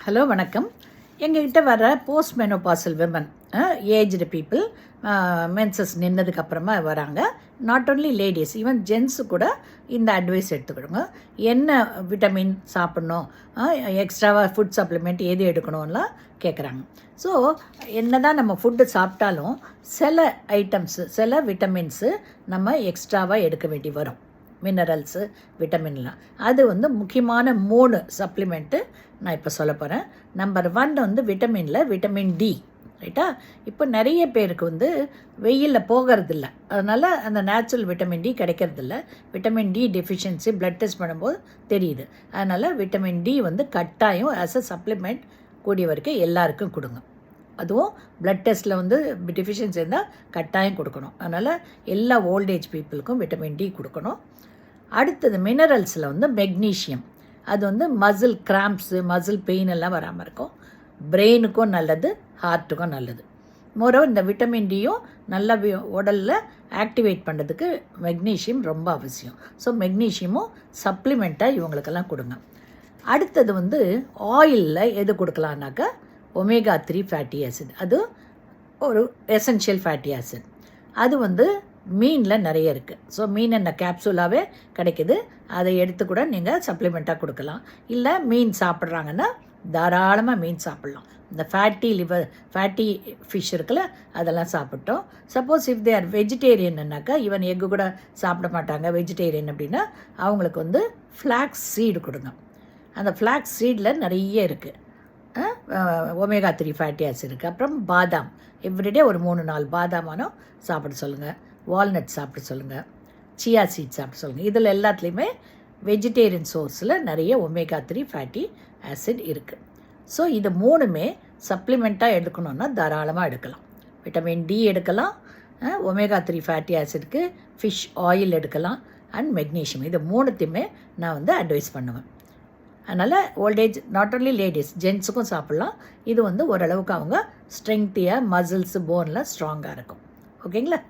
Hello வணக்கம். எங்ககிட்ட வர post menopausal women, aged people, menses நின்னதுக்கப்புறமா வராங்க. Not only ladies, even gents கூட இந்த அட்வைஸ் எடுத்துக்கிடுங்க. என்ன விட்டமின் சாப்பிட்ணும், எக்ஸ்ட்ராவாக ஃபுட் சப்ளிமெண்ட் எது எடுக்கணும்லாம் கேட்குறாங்க. ஸோ என்ன தான் நம்ம ஃபுட்டு சாப்பிட்டாலும் சில ஐட்டம்ஸு, சில விட்டமின்ஸு நம்ம எக்ஸ்ட்ராவாக எடுக்க வேண்டி வரும். மினரல்ஸு, விட்டமின்லாம் அது முக்கியமான 3 சப்ளிமெண்ட்டு நான் இப்போ சொல்ல போகிறேன். நம்பர் 1 விட்டமினில் விட்டமின் டி, ரைட்டா? இப்போ நிறைய பேருக்கு வெயிலில் போகிறதில்ல, அதனால் அந்த நேச்சுரல் விட்டமின் டி கிடைக்கிறதில்ல. Vitamin D deficiency blood test பண்ணும்போது தெரியுது. அதனால் விட்டமின் டி கட்டாயம் ஆஸ் அ சப்ளிமெண்ட் கூடிய வரைக்கும் எல்லாருக்கும் கொடுங்க. அதுவும் பிளட் டெஸ்ட்டில் டெஃபிஷியன்சி இருந்தால் கட்டாயம் கொடுக்கணும். அதனால் எல்லா ஓல்டேஜ் பீப்புளுக்கும் விட்டமின் டி கொடுக்கணும். அடுத்தது மினரல்ஸில் மெக்னீஷியம். அது மசில் கிராம்ப்ஸு, மசில் பெயின் எல்லாம் வராமல் இருக்கும். பிரெயினுக்கும் நல்லது, ஹார்ட்டுக்கும் நல்லது. மோரோவர் இந்த விட்டமின் டியும் நல்லா உடலில் ஆக்டிவேட் பண்ணுறதுக்கு மெக்னீஷியம் ரொம்ப அவசியம். ஸோ மெக்னீஷியமும் சப்ளிமெண்ட்டாக இவங்களுக்கெல்லாம் கொடுங்க. அடுத்தது ஆயிலில் எது கொடுக்கலான்னாக்கா ஒமேகா 3 ஃபேட்டி ஆசிட். அது ஒரு எசென்ஷியல் ஃபேட்டி ஆசிட். அது மீனில் நிறைய இருக்குது. ஸோ மீன் என்ன கேப்சூலாகவே கிடைக்கிது. அதை எடுத்து கூட நீங்கள் சப்ளிமெண்ட்டாக கொடுக்கலாம். இல்லை மீன் சாப்பிட்றாங்கன்னா தாராளமாக மீன் சாப்பிட்லாம். இந்த ஃபேட்டி ஃபிஷ் இருக்குல்ல, அதெல்லாம் சாப்பிட்டோம். சப்போஸ் இஃப் தே ஆர் வெஜிடேரியன்னாக்கா, ஈவன் எக்கு கூட சாப்பிட மாட்டாங்க வெஜிடேரியன் அப்படின்னா, அவங்களுக்கு ஃப்ளாக்ஸ் சீடு கொடுங்க. அந்த ஃப்ளாக்ஸ் சீடில் நிறைய இருக்குது ஒமேகா 3 ஃபேட்டி ஆசிட் இருக்குது. அப்புறம் பாதாம், எவ்ரிடே ஒரு 3-4 பாதாமானோ சாப்பிட சொல்லுங்கள். வால்நட் சாப்பிட சொல்லுங்கள். சியா சீட் சாப்பிட சொல்லுங்கள். இதில் எல்லாத்துலேயுமே வெஜிடேரியன் சோர்ஸில் நிறைய ஒமேகா 3 ஃபேட்டி ஆசிட் இருக்குது. ஸோ இது 3மே சப்ளிமெண்ட்டாக எடுக்கணுன்னா தாராளமாக எடுக்கலாம். விட்டமின் டி எடுக்கலாம், ஒமேகா 3 ஃபேட்டி ஆசிட்க்கு ஃபிஷ் ஆயில் எடுக்கலாம், அண்ட் மெக்னீஷியம். இது 3த்தையுமே நான் அட்வைஸ் பண்ணுவேன். அதனால் ஓல்டேஜ் நாட் ஓன்லி லேடிஸ், ஜென்ஸுக்கும் சாப்பிட்லாம். இது ஓரளவுக்கு அவங்க ஸ்ட்ரெங்க்த்தியாக மசில்ஸு, போன்லாம் ஸ்ட்ராங்காக இருக்கும். ஓகேங்களா?